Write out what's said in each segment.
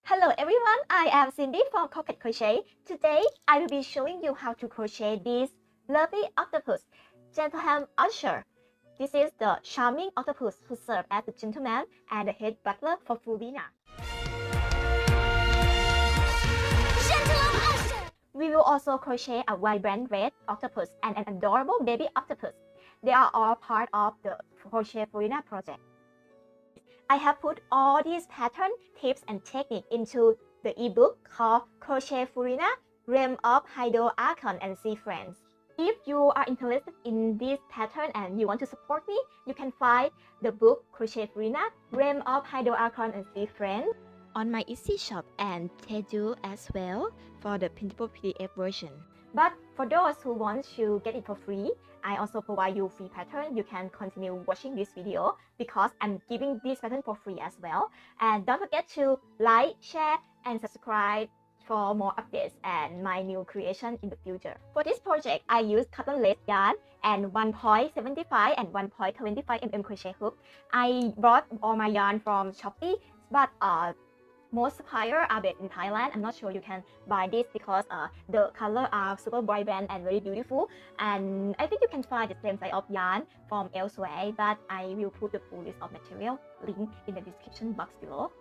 Hello everyone, I am Cindy from Crocket Crochet. Today, I will be showing you how to crochet this lovely octopus, Gentlhome Usher. This is the charming octopus who serves as the gentleman and the head butler for Furina. We will also crochet a vibrant red octopus and an adorable baby octopus. They are all part of the Crochet Furina project. I have put all these pattern, tips, and techniques into the ebook called Crochet Furina, Realm of Hydro Archon and Sea Friends. If you are interested in this pattern and you want to support me, you can find the book Crochet Furina, Realm of Hydro Archon and Sea Friends on my Etsy shop and Tedu as well for the printable PDF version. But for those who want to get it for free, I also provide you free pattern. You can continue watching this video because I'm giving this pattern for free as well. And don't forget to like, share, and subscribe for more updates and my new creation in the future. For this project, I use cotton lace yarn and 1.75 and 1.25 mm crochet hook. I bought all my yarn from Shopee, but most suppliers are based in Thailand. I'm not sure you can buy this because the colors are super vibrant and very beautiful. And I think you can find the same size of yarn from elsewhere, but I will put the full list of material link in the description box below.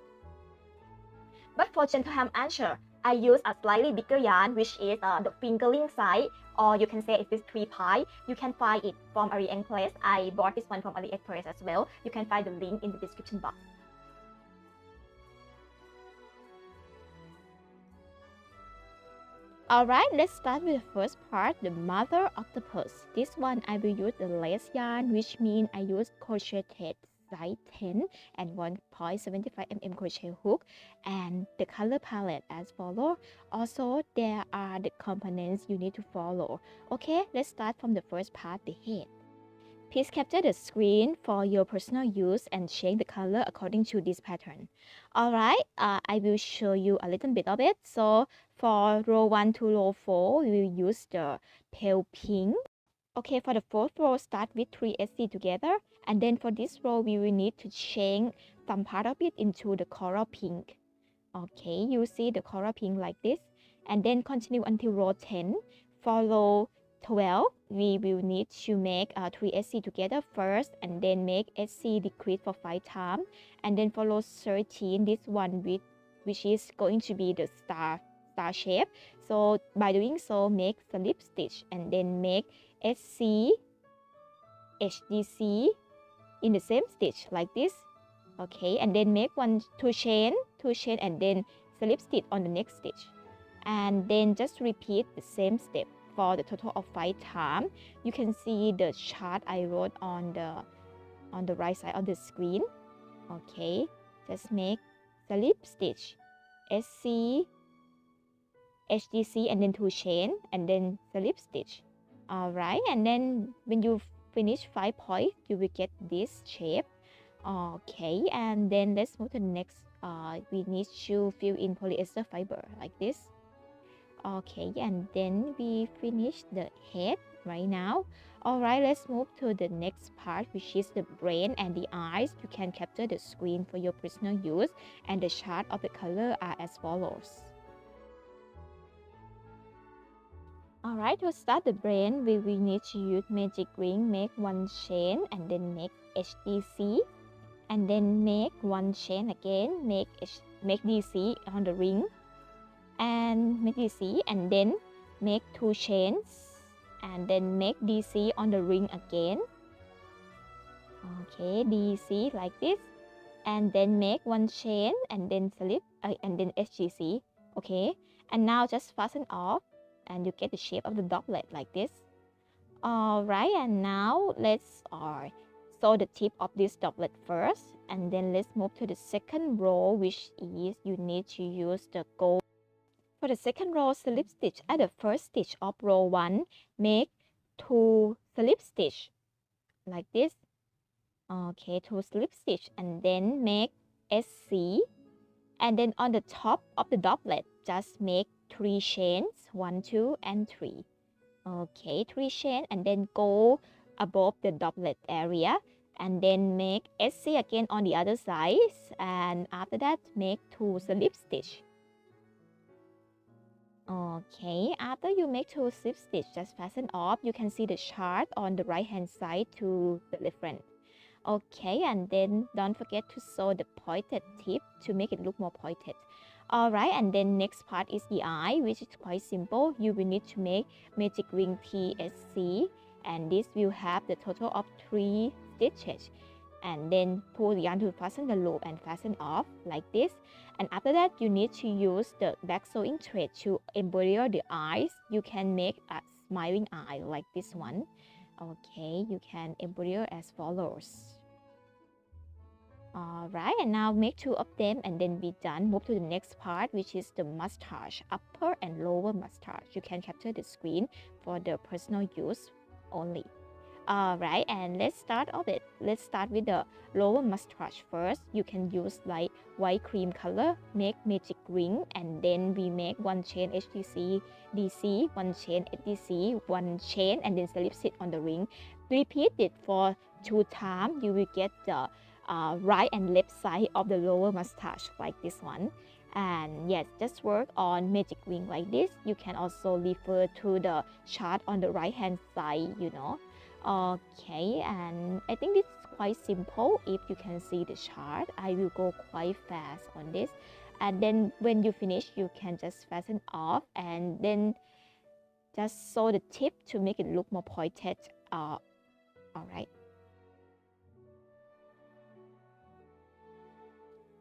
But for Gentlhome Usher, I use a slightly bigger yarn, which is the fingering size, or you can say it is 3 pi. You can find it from AliExpress. I bought this one from AliExpress as well. You can find the link in the description box. Alright, let's start with the first part, the mother octopus. This one I will use the lace yarn, which means I use crocheted size 10 and 1.75 mm crochet hook, and the color palette as follow. Also, there are the components you need to follow. Okay, let's start from the first part, the head. Please capture the screen for your personal use and change the color according to this pattern. Alright, I will show you a little bit of it. So for row 1 to row 4, we will use the pale pink. Okay, for the fourth row, start with 3 SC together. And then for this row, we will need to change some part of it into the coral pink. Okay, you see the coral pink like this. And then continue until row 10. For row 12, we will need to make 3 SC together first, and then make SC decrease for 5 times. And then follow 13, this one which is going to be the star shape. So by doing so, make slip stitch and then make SC, HDC in the same stitch like this. Okay, and then make two chain, and then slip stitch on the next stitch. And then just repeat the same step for the total of 5 times. You can see the chart I wrote on the right side of the screen. Okay, just make slip stitch, SC, HDC, and then 2 chain, and then slip stitch. Alright, and then when you finish 5 points, you will get this shape. Okay, and then let's move to the next. We need to fill in polyester fiber like this. Okay, and then we finish the head right now. Alright, let's move to the next part, which is the brain and the eyes. You can capture the screen for your personal use, and the chart of the color are as follows. Alright, to start the brain, we will need to use magic ring, make 1 chain, and then make HDC, and then make 1 chain again, make DC on the ring, and make DC, and then make 2 chains, and then make DC on the ring again. Okay, DC like this, and then make 1 chain, and then slip, and then HDC. Okay, and now just fasten off, and you get the shape of the doublet like this. Alright, and now let's sew the tip of this doublet first, and then let's move to the second row, which is you need to use the gold. For the second row, slip stitch at the first stitch of row 1, make 2 slip stitch like this. Okay, 2 slip stitch, and then make SC, and then on the top of the doublet, just make 3 chains, 1, 2, and 3. Okay, 3 chain, and then go above the doublet area and then make SC again on the other side, and after that make 2 slip stitch. Okay, after you make 2 slip stitch, just fasten off. You can see the chart on the right hand side to the different. Okay, and then don't forget to sew the pointed tip to make it look more pointed. Alright, and then next part is the eye, which is quite simple. You will need to make magic ring TSC, and this will have the total of 3 stitches. And then pull the yarn to fasten the loop and fasten off like this. And after that, you need to use the back sewing thread to embroider the eyes. You can make a smiling eye like this one. Okay, you can embroider as follows. Alright, and now make 2 of them and then be done. Move to the next part, which is the mustache, upper and lower mustache. You can capture the screen for the personal use only. Alright, and let's start off it. Let's start with the lower mustache first. You can use like white cream color, make magic ring, and then we make 1 chain HDC, DC, 1 chain HDC, 1 chain, and then slip stitch on the ring. Repeat it for 2 times. You will get the right and left side of the lower mustache like this one. And yes, just work on magic ring like this. You can also refer to the chart on the right hand side, you know. Okay, and I think this is quite simple. If you can see the chart, I will go quite fast on this. And then when you finish, you can just fasten off and then just sew the tip to make it look more pointed. Alright.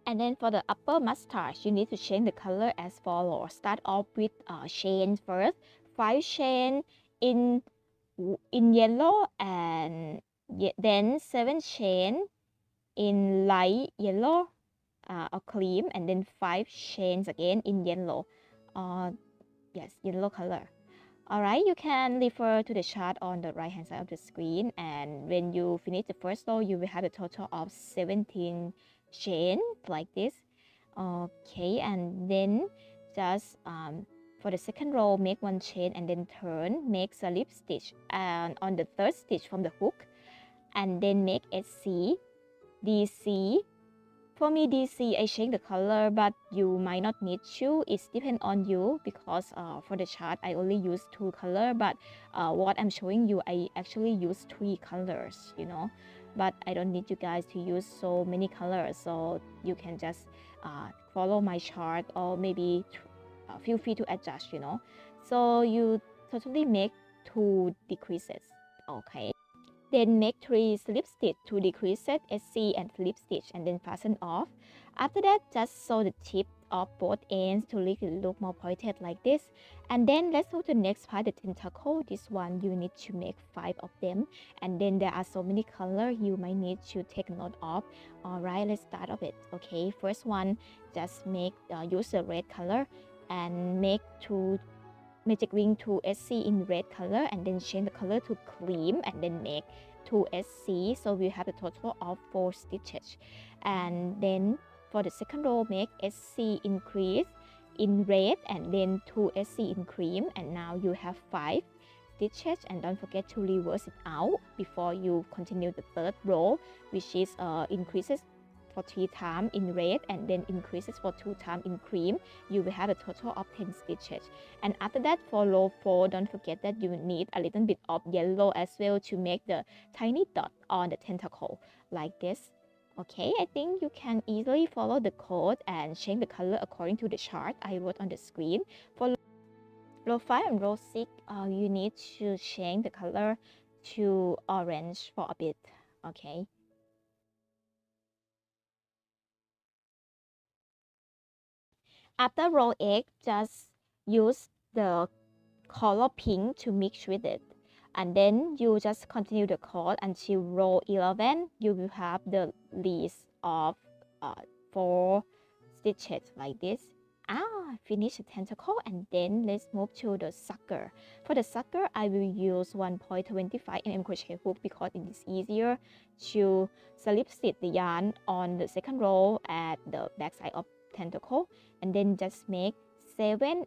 And then for the upper mustache, you need to change the color as follows. Start off with chain first, 5 chain in yellow, and then 7 chain in light yellow or cream, and then 5 chains again in yellow. Yes, yellow color. Alright, you can refer to the chart on the right hand side of the screen, and when you finish the first row, you will have a total of 17 chain like this. Okay, and then just for the second row, make 1 chain and then turn, make slip stitch and on the third stitch from the hook, and then make SC, DC. For me, DC, I change the color, but you might not need to. It depends on you, because for the chart, I only use 2 colors, but what I'm showing you, I actually use 3 colors, you know. But I don't need you guys to use so many colors, so you can just follow my chart, or maybe feel free to adjust, you know. So you totally make 2 decreases, okay. Then make 3 slip stitch to decrease SC and slip stitch, and then fasten off. After that, just sew the tip of both ends to make it look more pointed like this. And then let's go to the next part, the tentacle. This one you need to make 5 of them, and then there are so many colors you might need to take note of. Alright, let's start off it. Okay, first one, just make use the red color and make 2 magic ring to SC in red color, and then change the color to cream, and then make 2 SC, so we have a total of 4 stitches. And then for the second row, make SC increase in red, and then 2 SC in cream, and now you have 5 stitches. And don't forget to reverse it out before you continue the third row, which is increases for 3 times in red, and then increases for 2 times in cream. You will have a total of 10 stitches. And after that, for row 4, don't forget that you need a little bit of yellow as well to make the tiny dot on the tentacle like this. Okay, I think you can easily follow the code and change the color according to the chart I wrote on the screen. For row 5 and row 6, you need to change the color to orange for a bit. Okay. After row 8, just use the color pink to mix with it. And then you just continue the code until row 11. You will have the list of 4 stitches like this. Finish the tentacle, and then let's move to the sucker. For the sucker, I will use 1.25 mm crochet hook because it is easier to slip stitch the yarn on the second row at the back side of tentacle, and then just make 7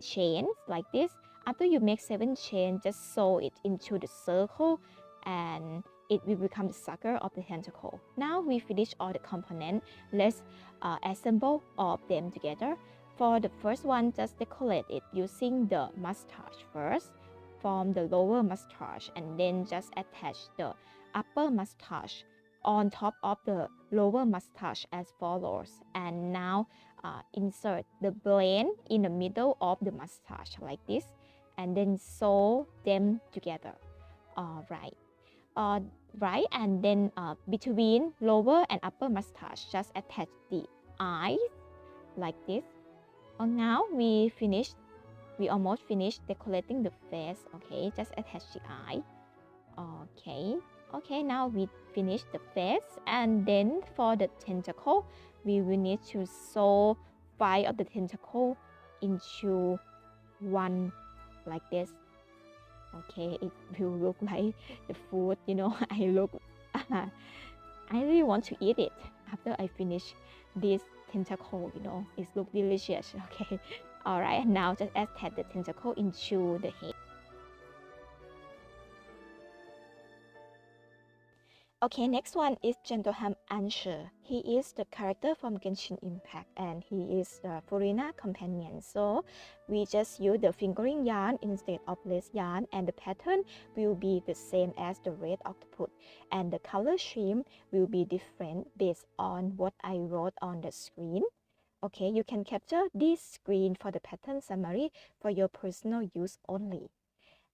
chains like this. After you make 7 chains, just sew it into the circle and it will become the sucker of the tentacle. Now we finish all the components. Let's assemble all of them together. For the first one, just decorate it using the mustache first. Form the lower mustache and then just attach the upper mustache on top of the lower mustache as follows. And now insert the blade in the middle of the mustache like this, and then sew them together. Right, and then between lower and upper mustache, just attach the eyes like this. Now we almost finished decorating the face. Okay, just attach the eye. Okay, now we finished the face, and then for the tentacle, we will need to sew 5 of the tentacle into one like this. Okay, it will look like the food, you know. I really want to eat it after I finish this tentacle, you know. It looks delicious. Okay, all right, now just attach the tentacle into the head. Okay, next one is Gentlhome Usher. He is the character from Genshin Impact, and he is the Furina companion. So we just use the fingering yarn instead of lace yarn, and the pattern will be the same as the red octopus, and the color scheme will be different based on what I wrote on the screen. Okay, you can capture this screen for the pattern summary for your personal use only.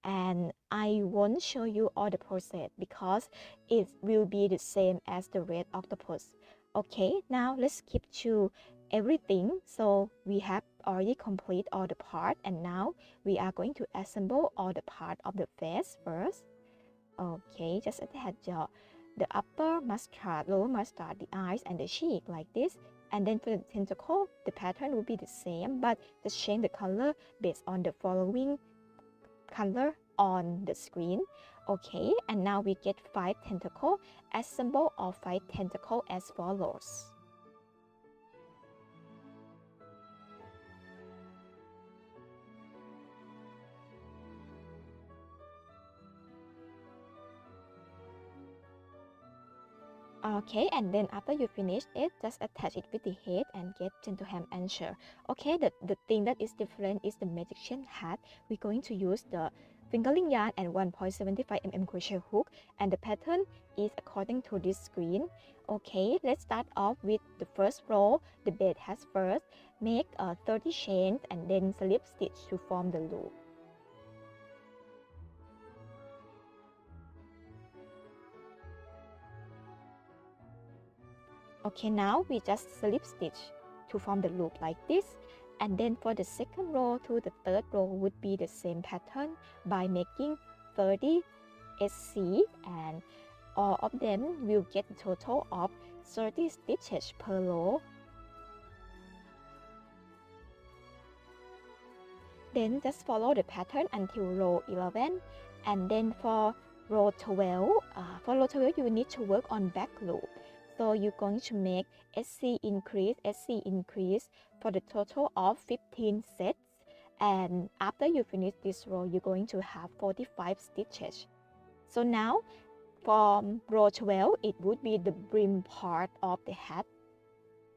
And I won't show you all the process because it will be the same as the red octopus. Okay, now let's skip to everything. So we have already complete all the part, and now we are going to assemble all the part of the face first. Okay, just attach the upper mustache, lower mustache, the eyes and the cheek like this. And then for the tentacle, the pattern will be the same, but just change the color based on the following color on the screen. Okay, and now we get 5 tentacle. Assemble all 5 tentacle as follows. Okay, and then after you finish it, just attach it with the head and get Gentlhome Usher. Okay, the thing that is different is the magician hat. We're going to use the fingering yarn and 1.75 mm crochet hook, and the pattern is according to this screen. Okay, let's start off with the first row. The bead has first. Make 30 chains and then slip stitch to form the loop. Okay, now we just slip stitch to form the loop like this. And then for the second row to the third row would be the same pattern by making 30 SC, and all of them will get a total of 30 stitches per row. Then just follow the pattern until row 11, and then for row 12, you need to work on back loop. So you're going to make SC increase for the total of 15 sets. And after you finish this row, you're going to have 45 stitches. So now from row 12, it would be the brim part of the hat.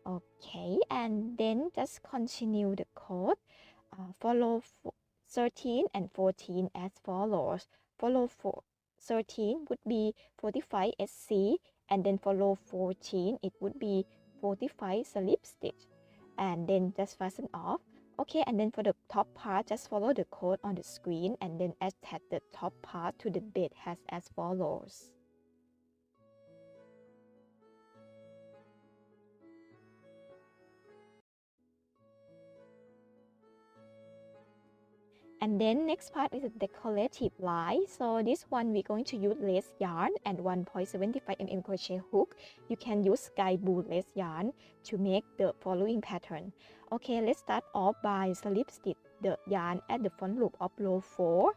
Okay, and then just continue the code. Follow 13 and 14 as follows. Follow 13 would be 45 SC, and then follow 14, it would be 45 slip stitch, and then just fasten off. Okay, and then for the top part, just follow the code on the screen and then attach the top part to the bead as follows. And then next part is a decorative line. So this one we're going to use lace yarn and 1.75 mm crochet hook. You can use sky blue lace yarn to make the following pattern. Okay, let's start off by slip stitch the yarn at the front loop of row 4.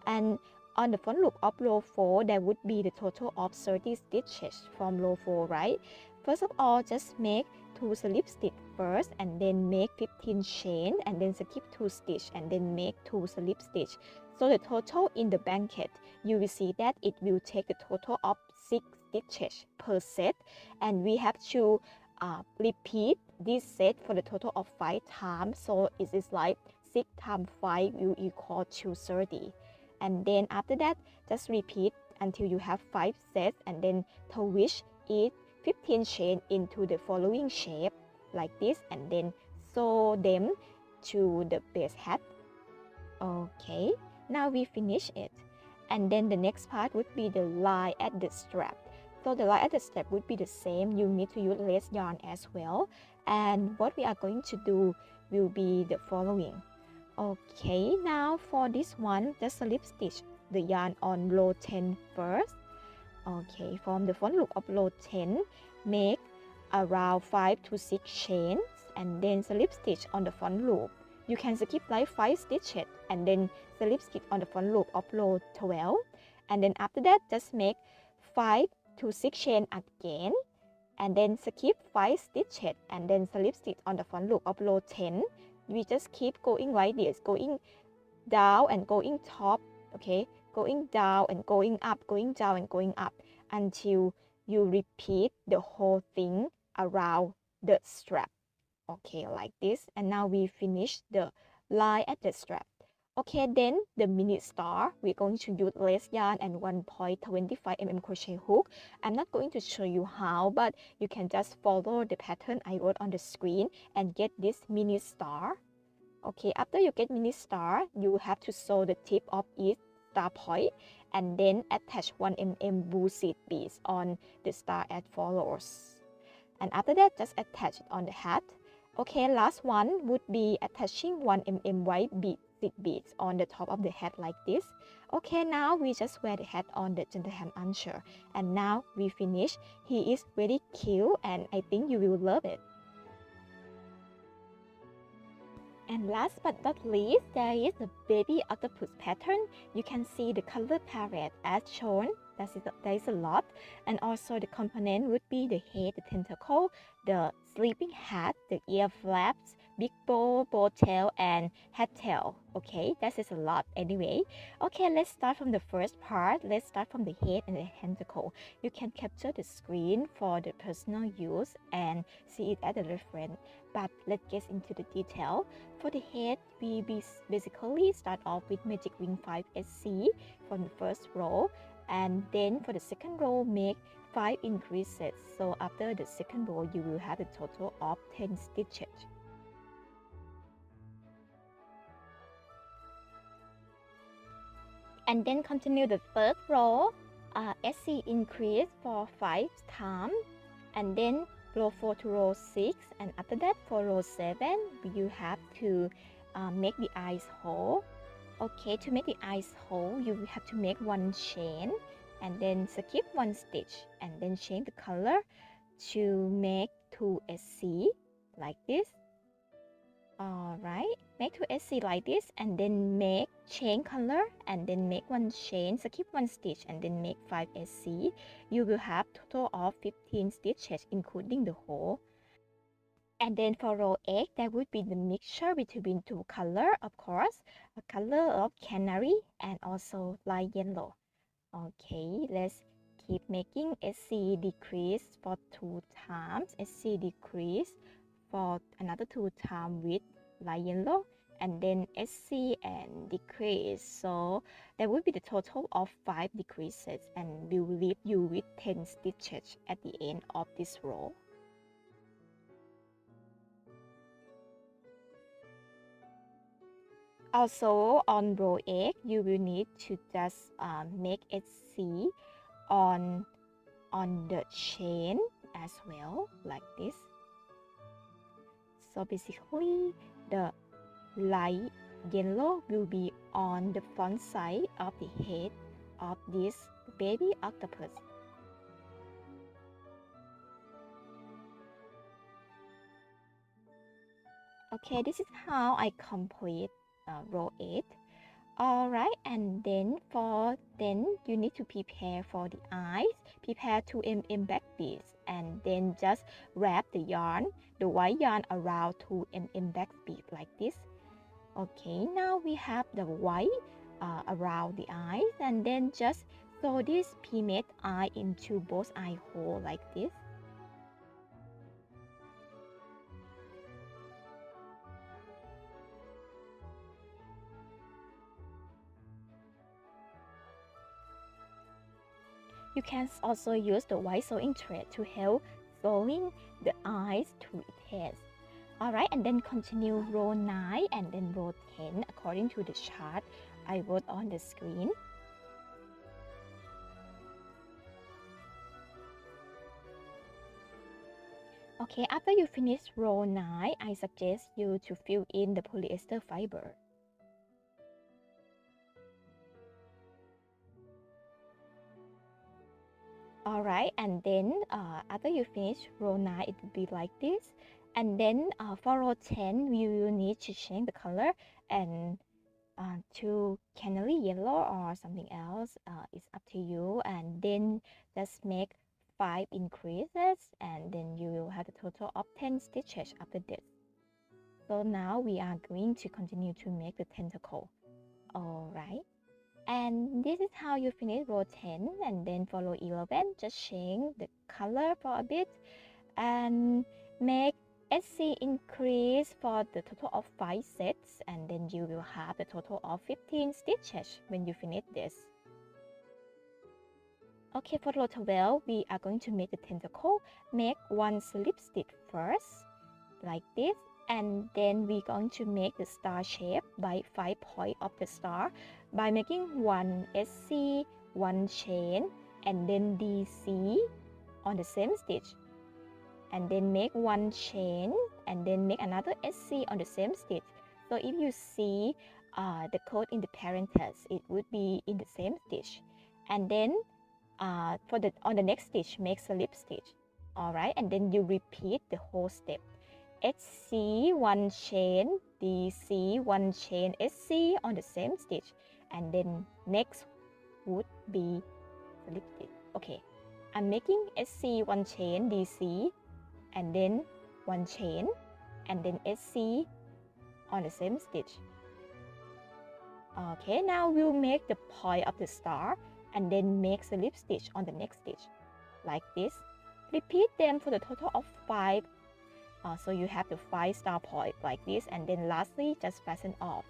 And on the front loop of row 4, there would be the total of 30 stitches from row 4, right? First of all, just make 2 slip stitch first, and then make 15 chain, and then skip 2 stitch, and then make 2 slip stitch. So the total in the blanket, you will see that it will take the total of 6 stitches per set, and we have to repeat this set for the total of 5 times. So it is like 6 times 5 will equal to 30. And then after that, just repeat until you have 5 sets, and then twist each 15 chain into the following shape like this, and then sew them to the base hat. Okay, now we finish it. And then the next part would be the line at the strap. So the line at the strap would be the same. You need to use lace yarn as well. And what we are going to do will be the following. Okay, now for this one, just slip stitch the yarn on row 10 first. Okay, from the front loop of row 10, make around 5 to 6 chains, and then slip stitch on the front loop. You can skip like 5 stitches and then slip stitch on the front loop of row 12. And then after that, just make 5 to 6 chains again, and then skip 5 stitches and then slip stitch on the front loop of row 10. We just keep going like this, going down and going top, okay, going down and going up, going down and going up, until you repeat the whole thing around the strap. Okay, like this. And now we finish the line at the strap. Okay, then the mini star, we're going to use lace yarn and 1.25mm crochet hook. I'm not going to show you how, but you can just follow the pattern I wrote on the screen and get this mini star. Okay, after you get mini star, you have to sew the tip of each star point and then attach 1mm blue seed beads on the star as follows. And after that, just attach it on the hat. Okay, last one would be attaching 1mm white seed beads on the top of the hat like this. Okay, now we just wear the hat on the Gentlhome Usher. And now we finish. He is very cute and I think you will love it. And last but not least, there is the Baby Octopus pattern. You can see the color palette as shown. There is a lot. And also the component would be the head, the tentacle, the sleeping hat, the ear flaps, big bow, bow tail, and hat tail. Okay, that is a lot anyway. Okay, let's start from the first part. Let's start from the head and the tentacle. You can capture the screen for the personal use and see it as a reference. But let's get into the detail. For the head, we basically start off with Magic Ring 5 SC from the first row. And then for the second row, make 5 increases. So after the second row, you will have a total of 10 stitches. And then continue the third row, SC increase for 5 times. And then row 4 to row 6. And after that, for row 7, you have to make the eyes whole. Okay, to make the eyes whole, you have to make 1 chain and then skip 1 stitch and then change the color to make 2 SC like this. Alright, make 2 SC like this and then make chain color and then make 1 chain, skip 1 stitch and then make 5 SC. You will have total of 15 stitches including the hole. And then for row 8, there would be the mixture between 2 colors, of course, a color of canary and also light yellow. Okay, let's keep making SC decrease for 2 times, SC decrease for another 2 times with light yellow, and then SC and decrease. So there would be the total of 5 decreases, and we will leave you with 10 stitches at the end of this row. Also, on row 8, you will need to just make SC on the chain as well, like this. So basically, the light yellow will be on the front side of the head of this baby octopus. Okay, this is how I complete row 8. Alright, and then you need to prepare for the eyes. Prepare 2mm back beads and then just wrap the yarn, the white yarn around 2mm back bead like this. Okay, now we have the white around the eyes, and then just So this P made eye into both eye hole like this. You can also use the white sewing thread to help sewing the eyes to its head. Alright, and then continue row 9 and then row 10 according to the chart I wrote on the screen. Okay, after you finish row 9, I suggest you to fill in the polyester fiber. Alright, and then after you finish row 9, it will be like this. And then for row 10, we will need to change the color and to canary yellow or something else. It's up to you. And then just make 5 increases, and then you will have a total of 10 stitches after this. So now we are going to continue to make the tentacle. Alright. And this is how you finish row 10, and then for row 11, just change the color for a bit and make SC increase for the total of 5 sets, and then you will have the total of 15 stitches when you finish this. Okay, for row 12, we are going to make the tentacle. Make 1 slip stitch first, like this. And then we're going to make the star shape by 5 points of the star by making 1 SC, 1 chain, and then DC on the same stitch. And then make 1 chain, and then make another SC on the same stitch. So if you see the code in the parentheses, it would be in the same stitch. And then on the next stitch, make slip stitch. Alright, and then you repeat the whole step. SC 1 chain, DC 1 chain, SC on the same stitch, and then next would be slip stitch. Okay, I'm making SC 1 chain, DC, and then 1 chain, and then SC on the same stitch. Okay, now we'll make the point of the star and then make slip stitch on the next stitch, like this. Repeat them for the total of 5. So you have the 5 star point like this, and then lastly just fasten off.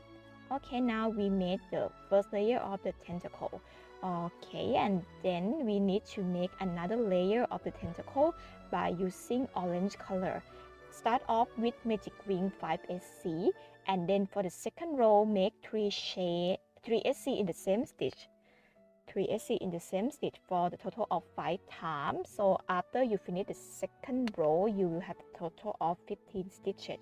Okay, now we made the first layer of the tentacle. Okay, and then we need to make another layer of the tentacle by using orange color. Start off with magic ring 5SC, and then for the second row make 3 SC in the same stitch. 3 SC in the same stitch for the total of 5 times. So after you finish the second row, you will have a total of 15 stitches.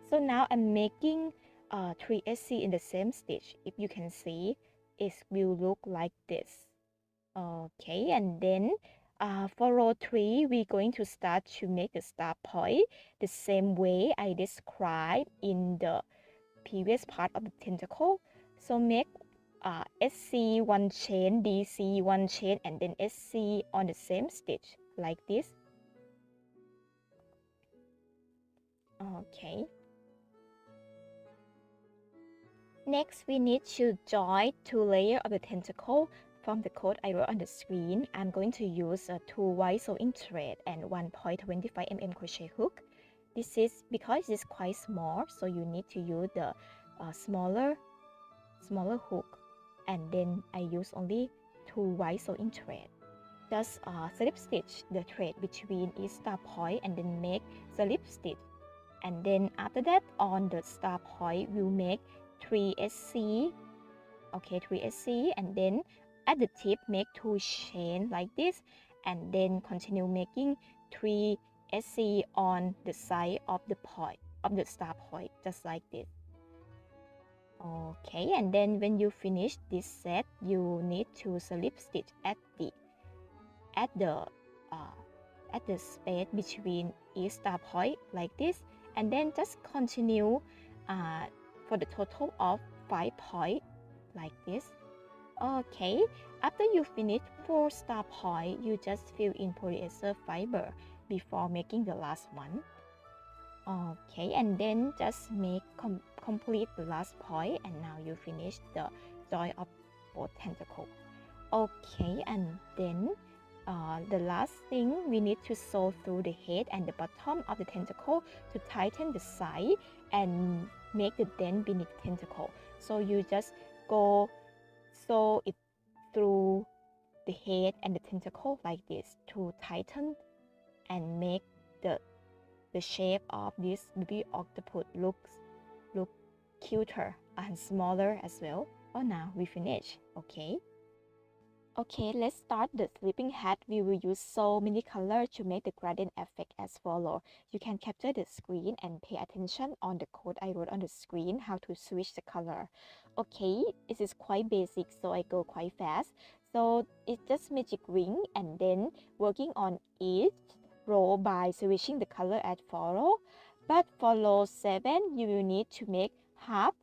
So now I'm making 3 SC in the same stitch. If you can see, it will look like this. Okay, and then for row 3, we're going to start to make the star point the same way I described in the previous part of the tentacle. So make SC 1 chain, DC 1 chain, and then SC on the same stitch like this. Okay. Next, we need to join 2 layers of the tentacle from the code I wrote on the screen. I'm going to use 2 white sewing thread and 1.25 mm crochet hook. This is because it's quite small, so you need to use the smaller hook. And then I use only 2 white sewing thread. Just slip stitch the thread between each star point and then make slip stitch. And then after that, on the star point, we'll make 3 SC. Okay, 3 SC, and then at the tip make 2 chain like this, and then continue making 3 SC on the side of the point of the star point, just like this. Okay, and then when you finish this set, you need to slip stitch at the space between each star point like this, and then just continue for the total of 5 points like this. Okay, after you finish 4 star point, you just fill in polyester fiber before making the last one. Okay, and then just make complete the last point, and now you finish the joint of both tentacles. Okay, and then the last thing, we need to sew through the head and the bottom of the tentacle to tighten the side and make the dent beneath the tentacle. So you just go sew it through the head and the tentacle like this to tighten and make the shape of this baby octopus look cuter and smaller as well. Oh, now we finish. Okay, let's start the sleeping hat. We will use so many colors to make the gradient effect as follow. You can capture the screen and pay attention on the code I wrote on the screen, how to switch the color. Okay, this is quite basic, so I go quite fast. So it's just magic ring and then working on each row by switching the color as follow. But for row 7, you will need to make half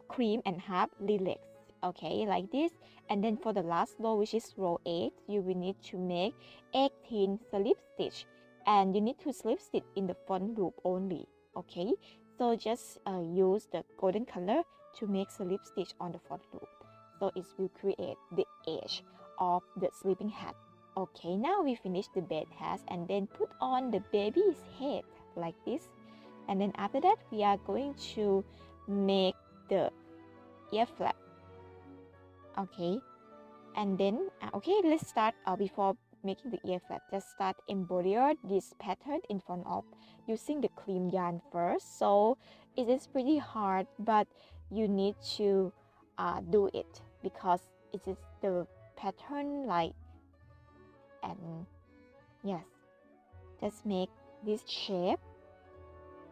cream and half lilac. Okay, like this. And then for the last row, which is row 8, you will need to make 18 slip stitch, and you need to slip stitch in the front loop only. Okay, so just use the golden color to make slip stitch on the front loop, so it will create the edge of the sleeping hat. Okay, now we finish the bed hat and then put on the baby's head like this. And then after that, we are going to make the ear flap. Okay, and then let's start before making the ear flap. Just start embroider this pattern in front of using the cream yarn first. So it is pretty hard, but you need to do it because it is the pattern like, and yes, just make this shape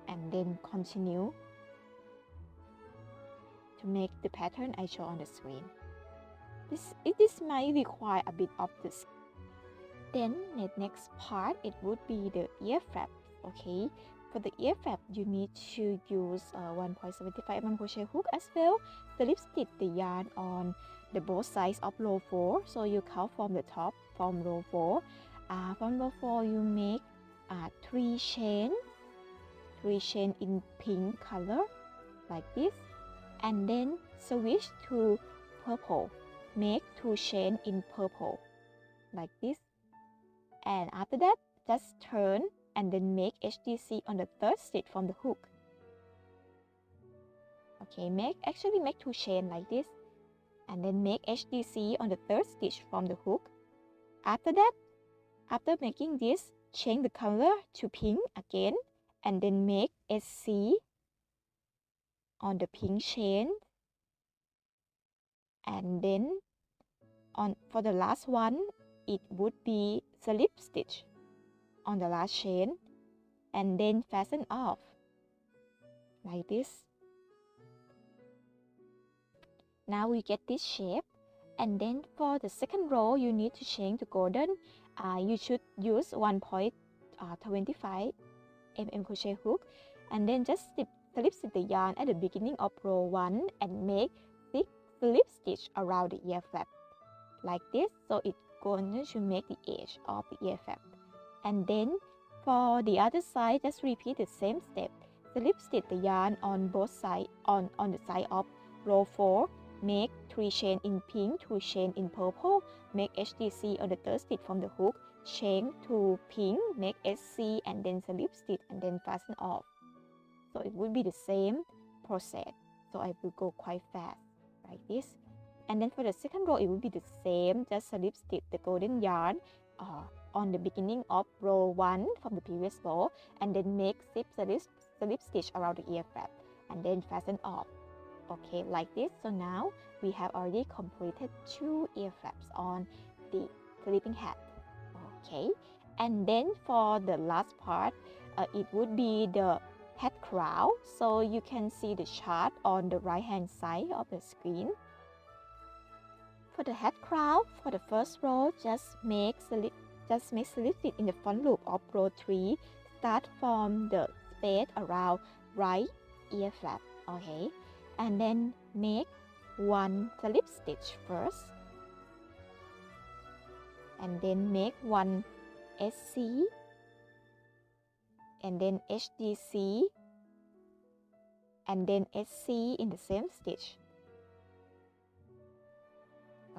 and then continue to make the pattern I show on the screen. This might require a bit of this. Then the next part, it would be the ear flap. Okay, for the ear flap, you need to use 1.75 mm crochet hook as well. Slip stitch the yarn on the both sides of row 4. So you count from the top from row 4. From row 4, you make 3 chains in pink color like this, and then switch to purple. Make 2 chains in purple like this, and after that just turn and then make HDC on the 3rd stitch from the hook. Okay, make 2 chains like this and then make HDC on the 3rd stitch from the hook. After that, after making this, change the color to pink again and then make SC on the pink chain, and then for the last one, it would be slip stitch on the last chain and then fasten off like this. Now we get this shape, and then for the second row, you need to change to golden. You should use 1.25 mm crochet hook, and then just slip stitch the yarn at the beginning of row 1 and make 6 slip stitch around the ear flap like this. So it's going to make the edge of the ear flap. And then for the other side, just repeat the same step. Slip stitch the yarn on both sides on the side of row 4. Make 3 chain in pink, 2 chain in purple. Make HDC on the 3rd stitch from the hook. Chain to pink, make SC and then slip stitch and then fasten off. So it will be the same process. So I will go quite fast like this. And then for the second row, it will be the same. Just slip stitch the golden yarn on the beginning of row 1 from the previous row, and then make 6 slip stitch around the ear flap and then fasten off. Okay, like this. So now we have already completed 2 ear flaps on the sleeping hat. Okay, and then for the last part, it would be the head crown. So you can see the chart on the right hand side of the screen. For the head crown, for the first row, just make slip stitch in the front loop of row 3. Start from the space around right ear flap. Okay, and then make 1 slip stitch first, and then make 1 SC, and then HDC, and then SC in the same stitch.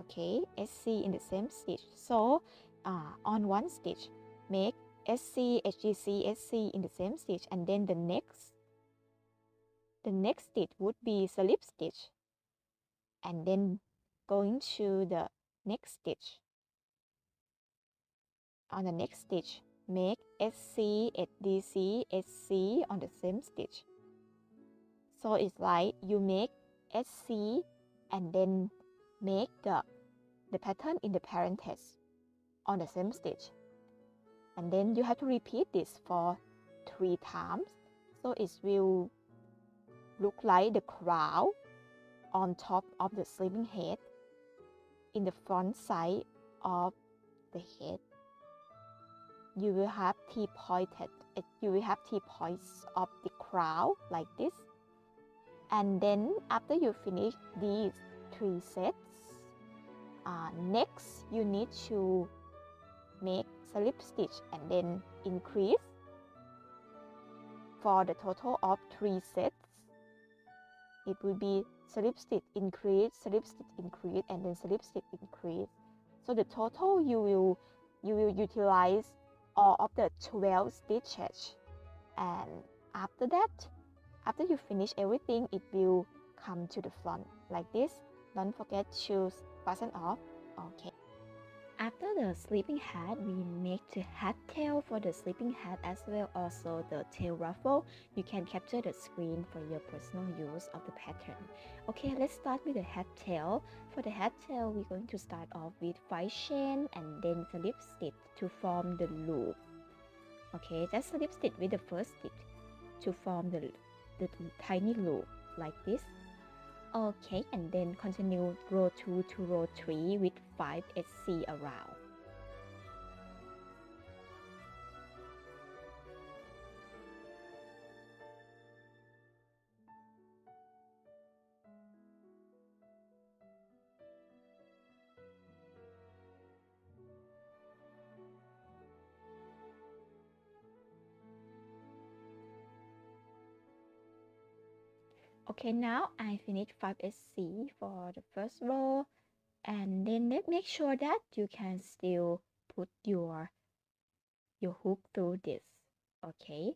okay, SC in the same stitch. So on one stitch, make SC, HGC, SC in the same stitch, and then the next stitch would be slip stitch, and then going to the next stitch. On the next stitch, make SC, HDC, SC on the same stitch. So it's like you make SC and then make the pattern in the parenthesis on the same stitch. And then you have to repeat this for 3 times. So it will look like the crown on top of the sleeping head in the front side of the head. You will have T-points of the crown like this. And then after you finish these 3 sets, next you need to make slip stitch and then increase. For the total of 3 sets, it will be slip stitch increase, slip stitch increase, and then slip stitch increase. So the total you will utilize all of the 12 stitches. And after that, after you finish everything, it will come to the front like this. Don't forget to fasten off. Okay. After the sleeping hat, we make the hat tail for the sleeping hat as well, also the tail ruffle. You can capture the screen for your personal use of the pattern. Okay, let's start with the hat tail. For the hat tail, we're going to start off with 5 chain and then slip stitch to form the loop. Okay, just slip stitch with the first stitch to form the tiny loop like this. Okay, and then continue row 2 to row 3 with 5 SC around. Okay, now I finished 5 SC for the first row, and then make sure that you can still put your hook through this. Okay,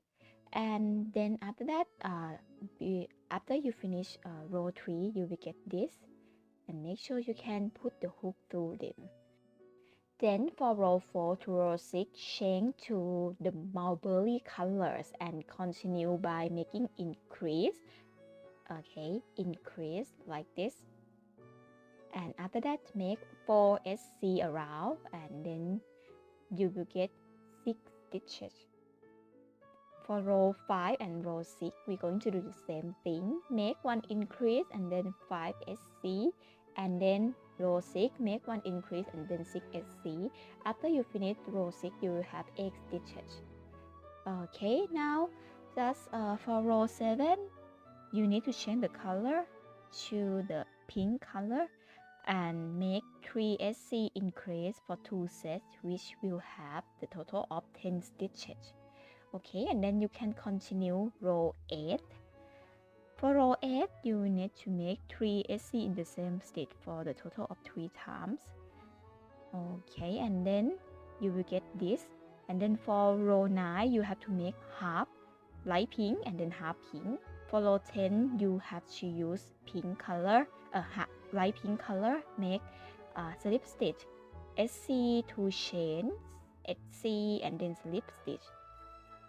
and then after that, after you finish row 3, you will get this, and make sure you can put the hook through them. Then for row 4 to row 6, change to the mulberry colors and continue by making increase. Okay, increase like this, and after that make 4 SC around, and then you will get 6 stitches. For row 5 and row 6, we're going to do the same thing. Make 1 increase and then 5 SC, and then row 6 make 1 increase and then 6 SC. After you finish row 6, you will have 8 stitches. Okay, now just for row 7, you need to change the color to the pink color and make 3 SC increase for 2 sets, which will have the total of 10 stitches. Okay, and then you can continue row 8. For row 8, you need to make 3 SC in the same stitch for the total of 3 times. Okay, and then you will get this. And then for row 9, you have to make half light pink and then half pink. For row 10, you have to use pink color, light pink color, make slip stitch, SC 2 chains, SC, and then slip stitch.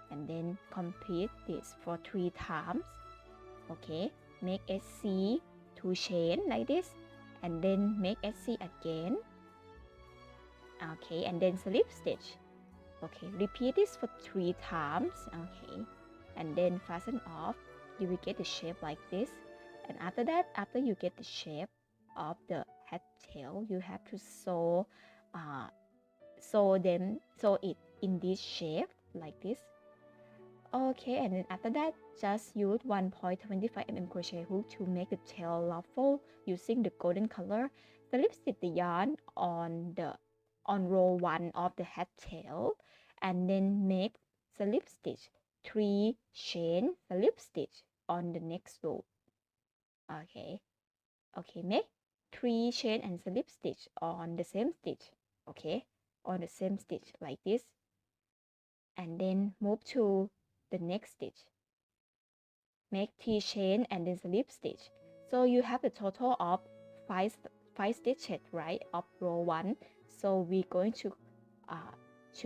And then complete this for 3 times. Okay, make SC 2 chain like this, and then make SC again. Okay, and then slip stitch. Okay, repeat this for 3 times. Okay, and then fasten off. You will get the shape like this. And after that, after you get the shape of the hat tail, you have to sew it in this shape like this. Okay, and then after that, just use 1.25 mm crochet hook to make the tail ruffle using the golden color. Slip stitch the yarn on row 1 of the hat tail, and then make slip stitch 3 chain slip stitch on the next row. Okay, make 3 chain and slip stitch on the same stitch, okay, on the same stitch like this, and then move to the next stitch, make 3 chain and then slip stitch. So you have a total of 5 stitches, right, of row 1. So we're going to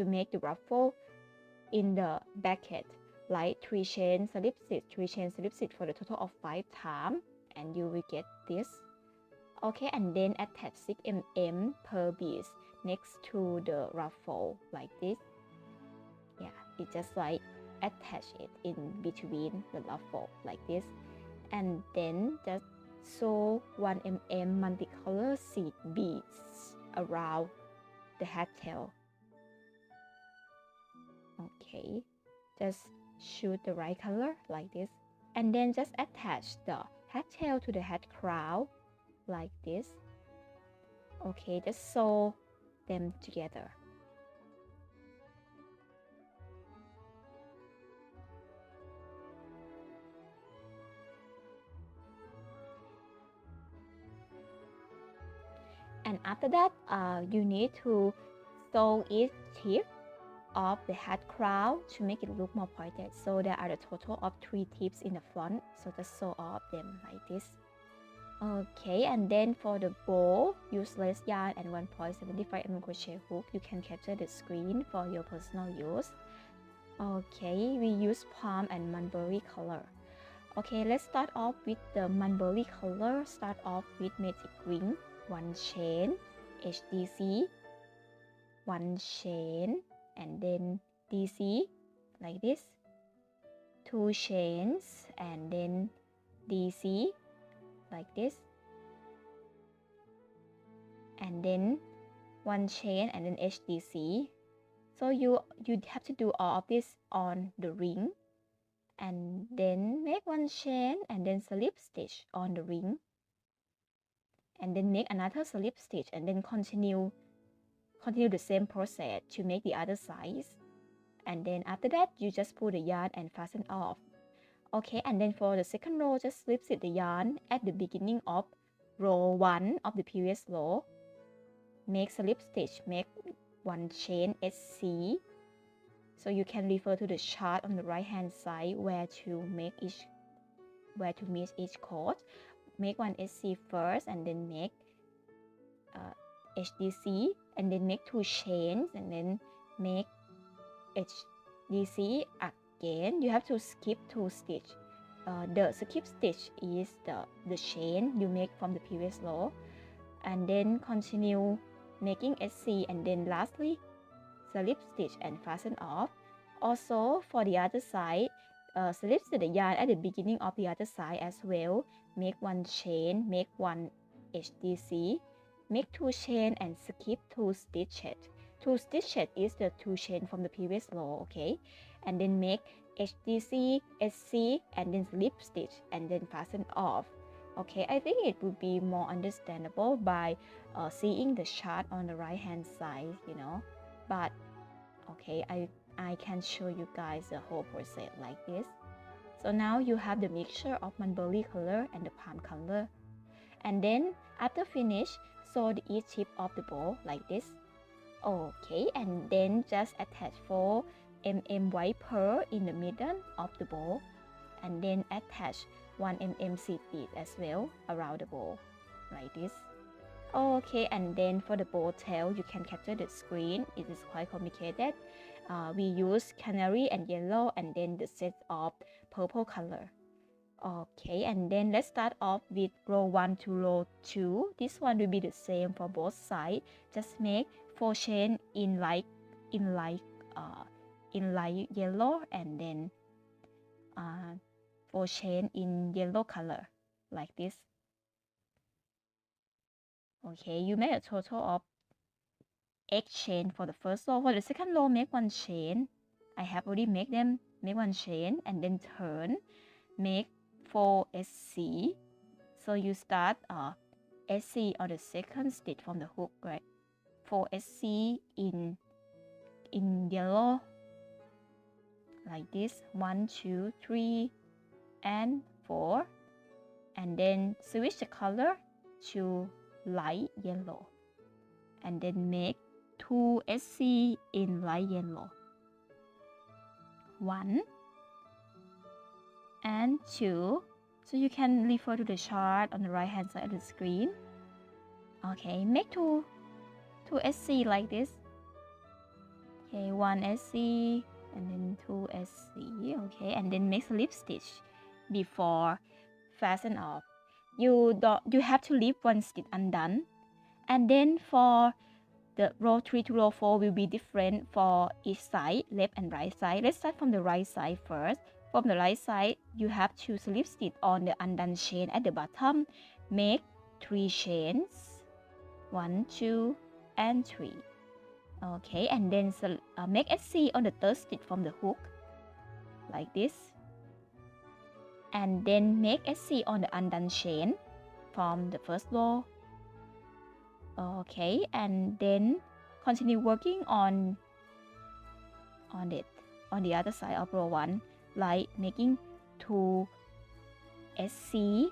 make the ruffle in the bracket, like 3 chain slip stitch, 3 chain slip stitch for the total of 5 times, and you will get this. Okay, and then attach 6 mm per piece next to the ruffle like this. Yeah, it just like attach it in between the ruffle like this, and then just sew 1 mm multicolor seed beads around the hat tail. Okay, just choose the right color like this, and then just attach the hat tail to the hat crown like this. Okay, just sew them together. And after that, you need to sew each tip of the hat crown to make it look more pointed. So there are a total of 3 tips in the front, so just sew all of them like this. Okay, and then for the bow, use less yarn and 1.75 mm crochet hook. You can capture the screen for your personal use. Okay, we use palm and mulberry color. Okay, let's start off with the mulberry color. Start off with magic ring, 1 chain, HDC, 1 chain, and then DC like this, 2 chains, and then DC like this, and then 1 chain and then HDC. So you have to do all of this on the ring, and then make 1 chain and then slip stitch on the ring, and then make another slip stitch, and then continue the same process to make the other sides. And then after that, you just pull the yarn and fasten off. Okay, and then for the second row, just slip stitch the yarn at the beginning of row 1 of the previous row. Make slip stitch, make 1 chain SC. So you can refer to the chart on the right hand side where to meet each cord. Make 1 SC first, and then make HDC, and then make 2 chains, and then make HDC again. You have to skip 2 stitch. The skip stitch is the chain you make from the previous row, and then continue making SC, and then lastly slip stitch and fasten off. Also for the other side, slip stitch the yarn at the beginning of the other side as well. Make 1 chain, make 1 HDC, make 2 chain and skip 2 stitches. 2 stitches is the 2 chain from the previous row, okay? And then make HDC, SC, and then slip stitch, and then fasten off. Okay, I think it would be more understandable by seeing the chart on the right hand side, you know. But okay, I can show you guys the whole process like this. So now you have the mixture of mulberry color and the palm color. And then after finish, sew each tip of the bow like this. Okay, and then just attach 4 mm white pearl in the middle of the bow, and then attach 1 mm seed bead as well around the bow like this. Okay, and then for the bow tail, you can capture the screen. It is quite complicated. We use canary and yellow, and then the set of purple color. Okay, and then let's start off with row 1 to row 2. This one will be the same for both sides. Just make 4 chain in light yellow, and then 4 chain in yellow color like this. Okay, you make a total of 8 chain for the first row. For the second row, make 1 chain. I have already made them. Make 1 chain and then turn. Make 4 SC. So you start SC on the second stitch from the hook, right? 4 SC in yellow like this. 1, 2, 3, and 4. And then switch the color to light yellow, and then make 2 SC in light yellow. 1 and 2. So you can refer to the chart on the right hand side of the screen. Okay, make 2 SC like this. Okay, 1 SC and then 2 SC. Okay, and then make slip stitch before fasten off. You have to leave 1 stitch undone, and then for the row 3 to row 4 will be different for each side, left and right side. Let's start from the right side first. From the right side, you have to slip stitch on the undone chain at the bottom. Make 3 chains, 1, 2, and 3. Okay, and then make SC on the 3rd stitch from the hook, like this. And then make SC on the undone chain from the 1st row. Okay, and then continue working on the other side of row 1, like making 2 SC,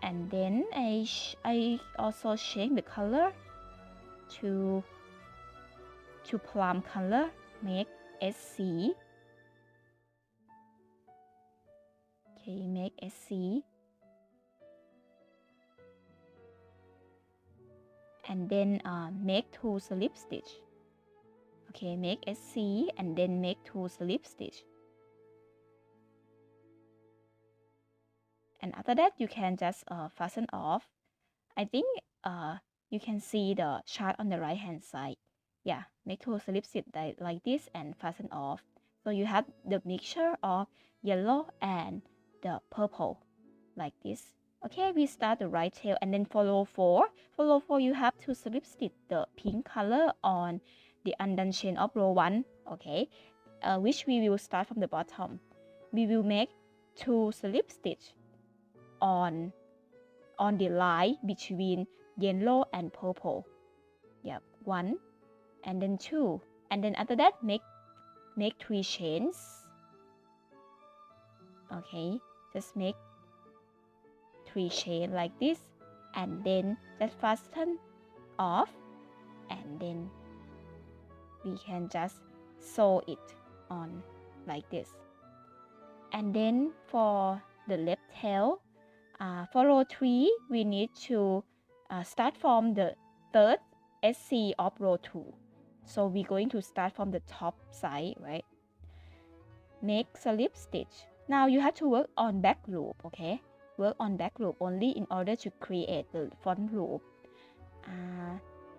and then I also change the color to plum color. Make SC. Okay, make SC, and then make 2 slip stitch. Okay, make SC and then make 2 slip stitch. And after that, you can just fasten off. I think you can see the chart on the right hand side. Yeah, make 2 slip stitch like this and fasten off. So you have the mixture of yellow and the purple like this. Okay, we start the right tail, and then for row 4. For row 4, you have to slip stitch the pink color on the undone chain of row 1. Okay, which we will start from the bottom. We will make 2 slip stitch on the line between yellow and purple. Yep, 1 and then 2, and then after that make 3 chains. Okay, just make 3 chains like this, and then just fasten off, and then we can just sew it on like this. And then for the left tail, for row 3, we need to start from the 3rd SC of row 2. So we're going to start from the top side, right? Make slip stitch. Now you have to work on back loop, okay? Work on back loop only in order to create the front loop.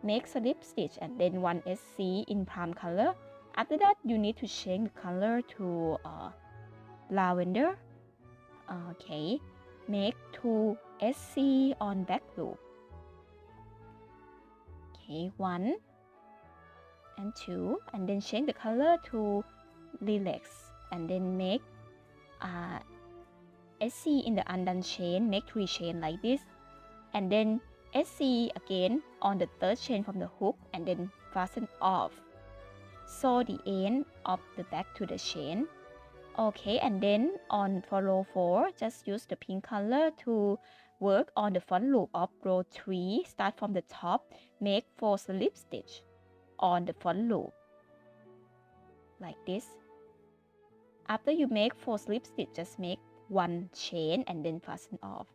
Make slip stitch and then 1 SC in plum color. After that, you need to change the color to lavender. Okay, make 2 SC on back loop. Okay, 1 and 2, and then change the color to lilac, and then make SC in the undone chain. Make 3 chains like this, and then SC again on the 3rd chain from the hook, and then fasten off. Sew the end of the back to the chain. Okay, and then for row 4, just use the pink color to work on the front loop of row 3. Start from the top, make 4 slip stitch on the front loop like this. After you make 4 slip stitch, just make 1 chain and then fasten off.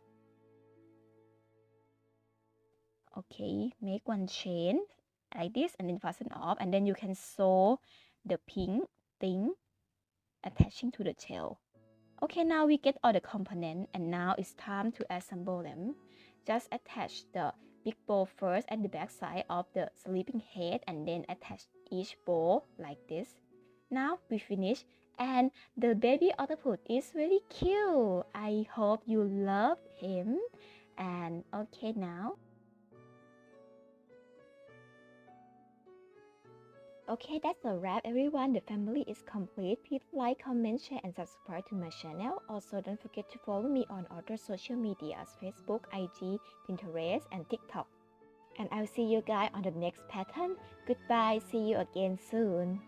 Okay, make 1 chain like this and then fasten off, and then you can sew the pink thing attaching to the tail. Okay, now we get all the components, and now it's time to assemble them. Just attach the big bow first at the back side of the sleeping head, and then attach each bow like this. Now we finish, and the baby octopus is very cute. I hope you love him. And okay, now okay, that's a wrap everyone. The family is complete. Please like, comment, share, and subscribe to my channel. Also, don't forget to follow me on other social medias, Facebook, IG, Pinterest, and TikTok. And I'll see you guys on the next pattern. Goodbye. See you again soon.